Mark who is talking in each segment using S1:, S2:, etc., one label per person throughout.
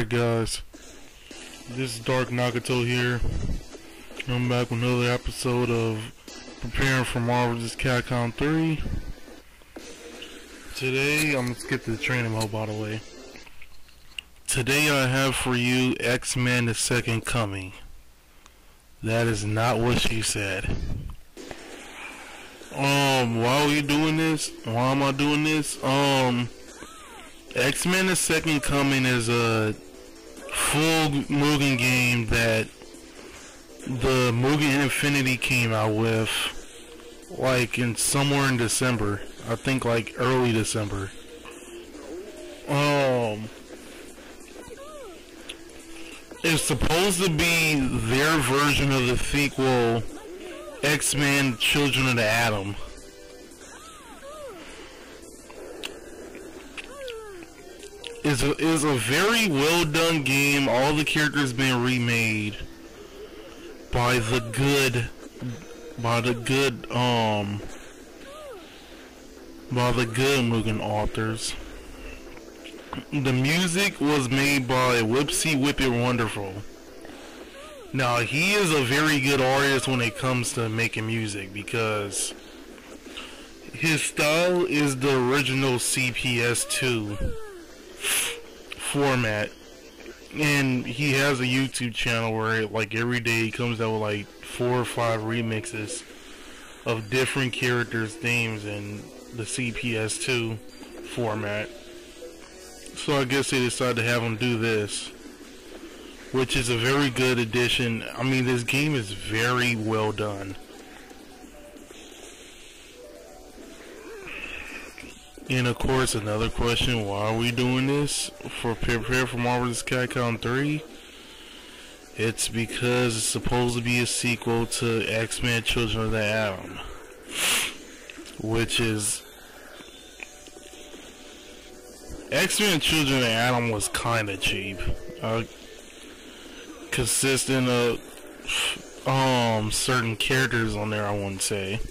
S1: Alright guys, this is DarkNagato here. I'm back with another episode of preparing for Marvel vs. Capcom 3. Today, I'm gonna skip the training mode by the way. Today I have for you XMen the Second Coming. That is not what she said. Why are we doing this? Why am I doing this? XMen the Second Coming is a full Mugen game that the Mugen Infinity came out with like somewhere in December. I think like early December. It's supposed to be their version of the sequel XMen Children of the Atom. It's a very well done game. All the characters been remade by the good Mugen authors. The music was made by Whipsy Whip It Wonderful. Now he is a very good artist when it comes to making music because his style is the original CPS2 format, and he has a YouTube channel where like every day he comes out with like 4 or 5 remixes of different characters' themes in the CPS2 format. So I guess they decided to have him do this, which is a very good addition. I mean, this game is very well done. And of course, another question, why are we doing this? For prepare for Marvel vs. Capcom 3? It's because it's supposed to be a sequel to X-Men Children of the Atom, which is... X-Men Children of the Atom was kinda cheap. Consisting of certain characters on there, I wouldn't say.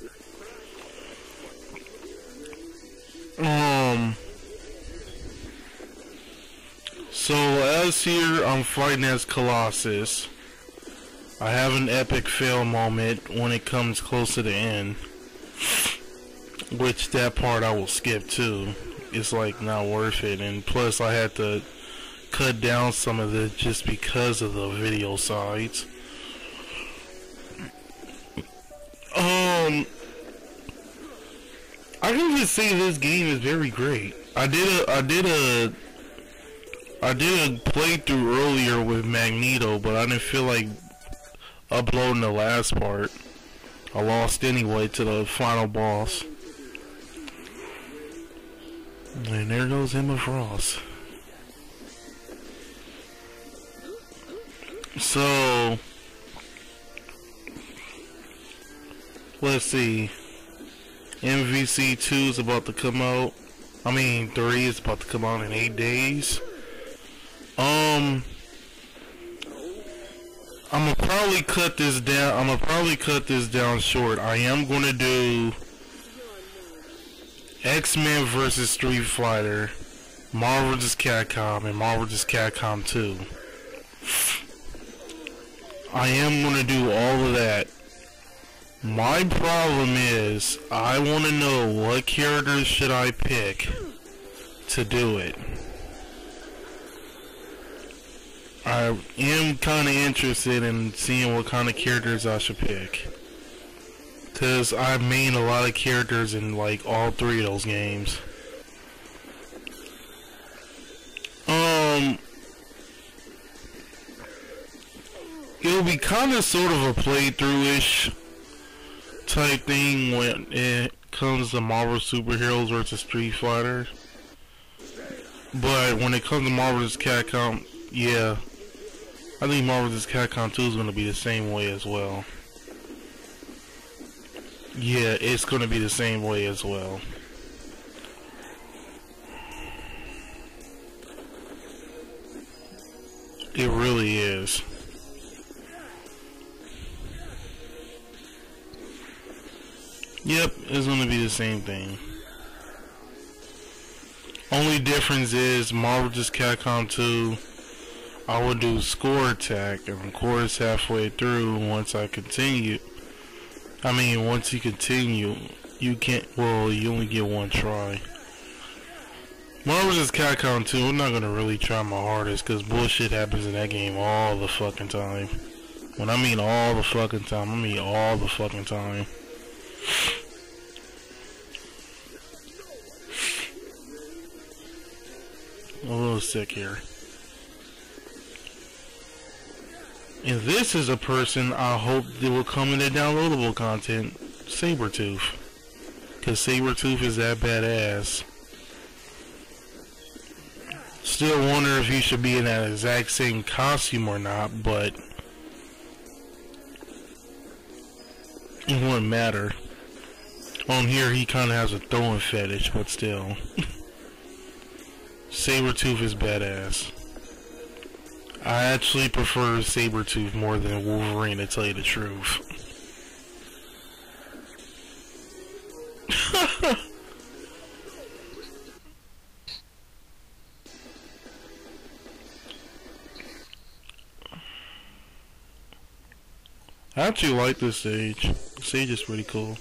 S1: So as here, I'm fighting as Colossus. I have an epic fail moment when it comes close to the end, which that part I will skip too. It's like not worth it, and plus I had to cut down some of this just because of the video size. I can just say this game is very great. I did a playthrough earlier with Magneto, but I didn't feel like uploading the last part. I lost anyway to the final boss. And there goes Emma Frost. So let's see. MVC3 is about to come out. I mean, 3 is about to come out in 8 days. I'm gonna probably cut this down. Short. I am gonna do X-Men vs. Street Fighter, Marvel vs. Capcom, and Marvel vs. Capcom 2. I am gonna do all of that. My problem is, I want to know what characters should I pick to do it. I am kind of interested in seeing what kind of characters I should pick, because I've made a lot of characters in like all 3 of those games. It'll be kind of sort of a playthrough-ish type thing when it comes to Marvel superheroes versus Street Fighter. But when it comes to Marvel vs. Capcom, yeah, I think Marvel vs. Capcom 2 is going to be the same way as well. Yeah, it's going to be the same way as well. It really is. Yep, it's going to be the same thing. Only difference is Marvel vs. Capcom 2 I would do score attack, and of course halfway through, once you continue, you can't, well, you only get one try. Marvel vs. Capcom 2, I'm not gonna really try my hardest, cause bullshit happens in that game all the fucking time. When I mean all the fucking time, I mean all the fucking time. A little sick here. And this is a person I hope that will come into downloadable content, Sabretooth. Cause Sabretooth is that badass. Still wonder if he should be in that exact same costume or not, but it wouldn't matter. On here he kinda has a throwing fetish, but still. Sabretooth is badass. I actually prefer Sabretooth more than Wolverine, to tell you the truth. I actually like this stage. The stage is pretty cool.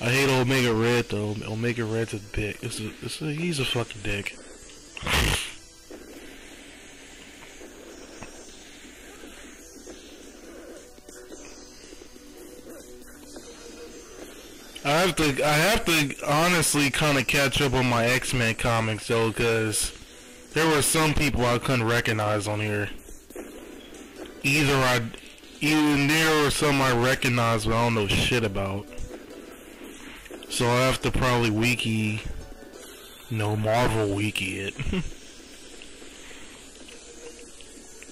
S1: I hate Omega Red though. Omega Red's a dick. He's a fucking dick. I have to honestly kind of catch up on my X-Men comics though, because there were some people I couldn't recognize on here. Either there were some I recognized but I don't know shit about. So I have to probably Marvel wiki it.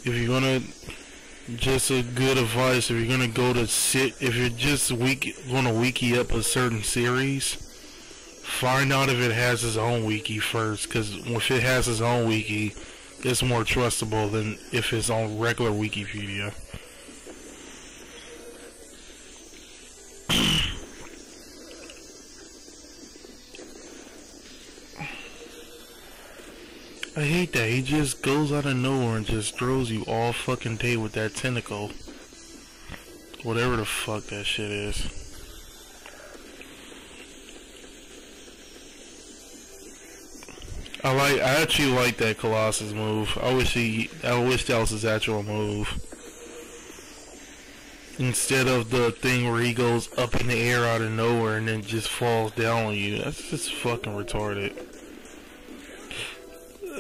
S1: If you're gonna, just a good advice, if you're gonna if you're just gonna wiki up a certain series, find out if it has its own wiki first, because if it has its own wiki, it's more trustable than if it's on regular Wikipedia. I hate that. He just goes out of nowhere and just throws you all fucking day with that tentacle. Whatever the fuck that shit is. I actually like that Colossus move. I wish that was his actual move. Instead of the thing where he goes up in the air out of nowhere and then just falls down on you. That's just fucking retarded.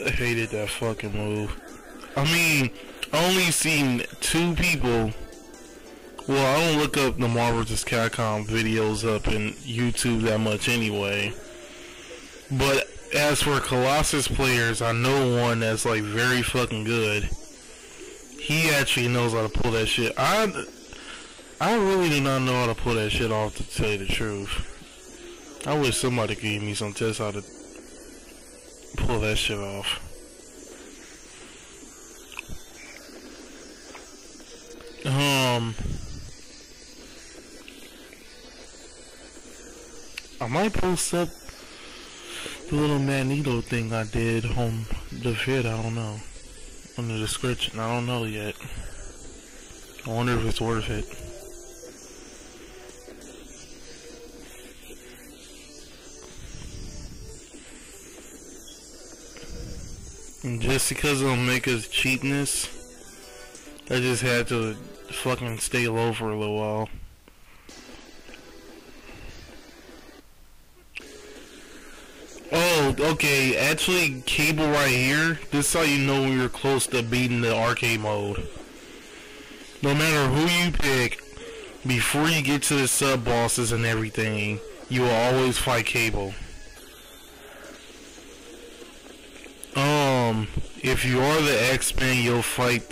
S1: I hated that fucking move. I mean, I only seen 2 people. Well, I don't look up the Marvel vs. Capcom videos up in YouTube that much anyway. But as for Colossus players, I know one that's like very fucking good. He actually knows how to pull that shit. I really do not know how to pull that shit off, to tell you the truth. I wish somebody could give me some tips how to pull that shit off. I might post up the little Magneto thing I did on the vid, I don't know. On the description, I don't know yet. I wonder if it's worth it. And just because of Omega's cheapness, I just had to fucking stay low for a little while. Oh, okay, actually, Cable right here, this is how you know when you're close to beating the arcade mode. No matter who you pick, before you get to the sub-bosses and everything, you will always fight Cable. If you are the X-Men, you'll fight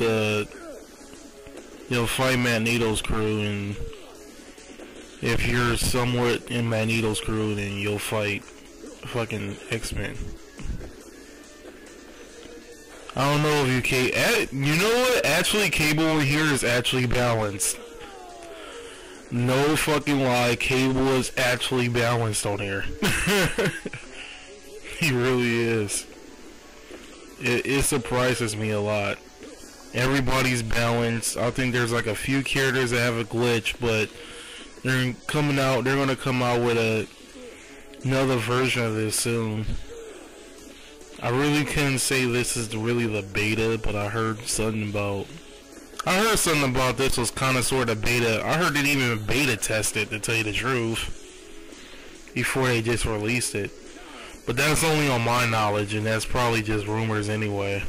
S1: Magneto's crew, and if you're somewhat in Magneto's crew, then you'll fight fucking X-Men. I don't know if you can. You know what? Actually, Cable over here is actually balanced. No fucking lie, Cable is actually balanced on here. He really is. It surprises me a lot. Everybody's balanced. I think there's like a few characters that have a glitch, but they're gonna come out with another version of this soon. I really couldn't say this is really the beta, but I heard something about this was kind of sort of beta. I heard it even beta tested, to tell you the truth, before they just released it. But that's only on my knowledge, and that's probably just rumors anyway.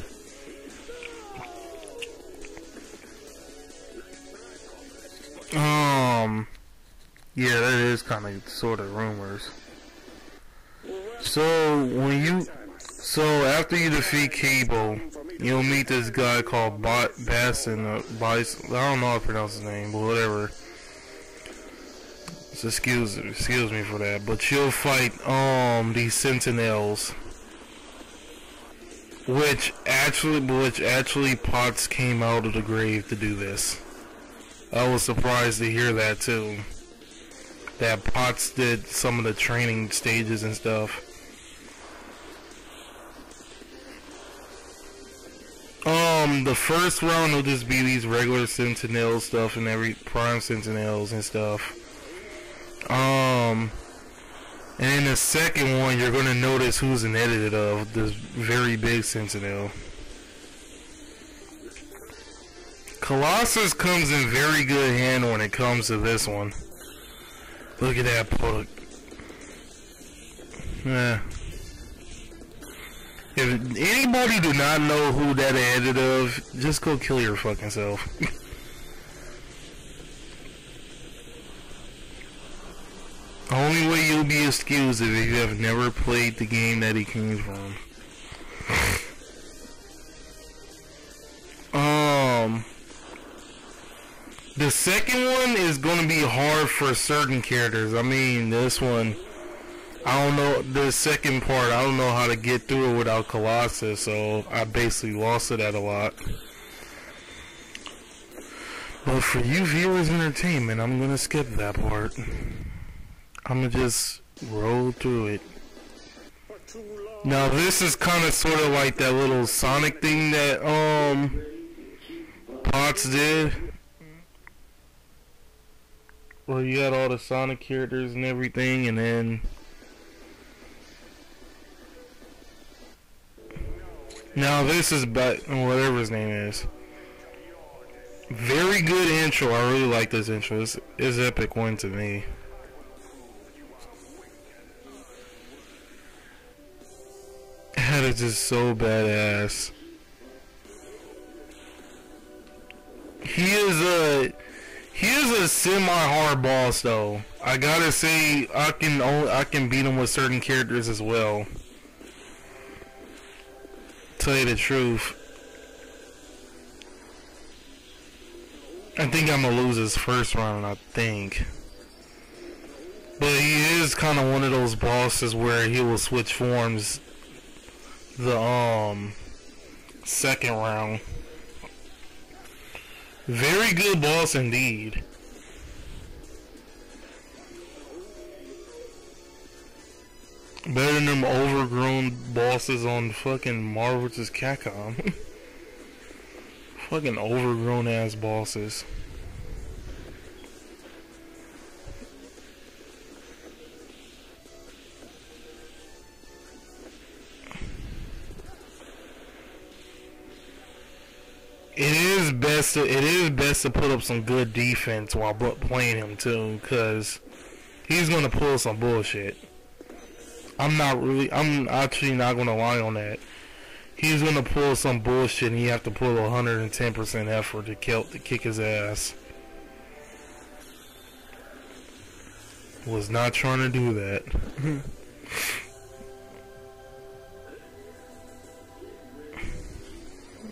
S1: Yeah, that is kind of sort of rumors. So after you defeat Cable, you'll meet this guy called Bassin. I don't know how to pronounce his name, but whatever. So excuse me for that. But you'll fight these Sentinels, which actually Potts came out of the grave to do this. I was surprised to hear that too. That Potts did some of the training stages and stuff. The first round will just be these regular Sentinel stuff and every Prime Sentinels and stuff. And in the second one, you're gonna notice who's an edited of this very big Sentinel. Colossus comes in very good hand when it comes to this one. Look at that pug. Yeah. If anybody do not know who that edited of, just go kill your fucking self. Only way you'll be excused if you have never played the game that he came from. The second one is gonna be hard for certain characters. I mean, this one, I don't know, the second part, I don't know how to get through it without Colossus, so I basically lost it at a lot. But for you viewers' entertainment, I'm gonna skip that part. I'm gonna just roll through it. Now this is kind of sort of like that little Sonic thing that Potts did, where you had all the Sonic characters and everything, and then now this is whatever his name is. Very good intro. I really like this intro. It's epic one to me. That is just so badass. He is a semi-hard boss though. I gotta say, I can beat him with certain characters as well. Tell you the truth, I think I'm gonna lose his first round, I think. But he is kind of one of those bosses where he will switch forms the second round. Very good boss indeed. Better than them overgrown bosses on fucking Marvel vs. Capcom. Fucking overgrown ass bosses. It is best to put up some good defense while playing him too, because he's gonna pull some bullshit. I'm actually not gonna lie on that. He's gonna pull some bullshit, and you have to pull 110% effort to kick his ass. Was not trying to do that.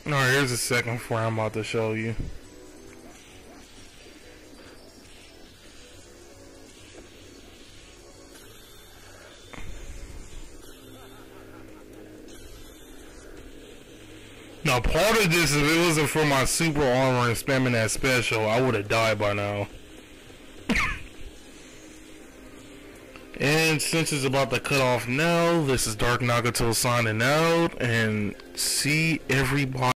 S1: Alright, here's the second floor I'm about to show you. Now, part of this, if it wasn't for my super armor and spamming that special, I would have died by now. And since it's about to cut off now, this is DarkNagato signing out, and see everybody.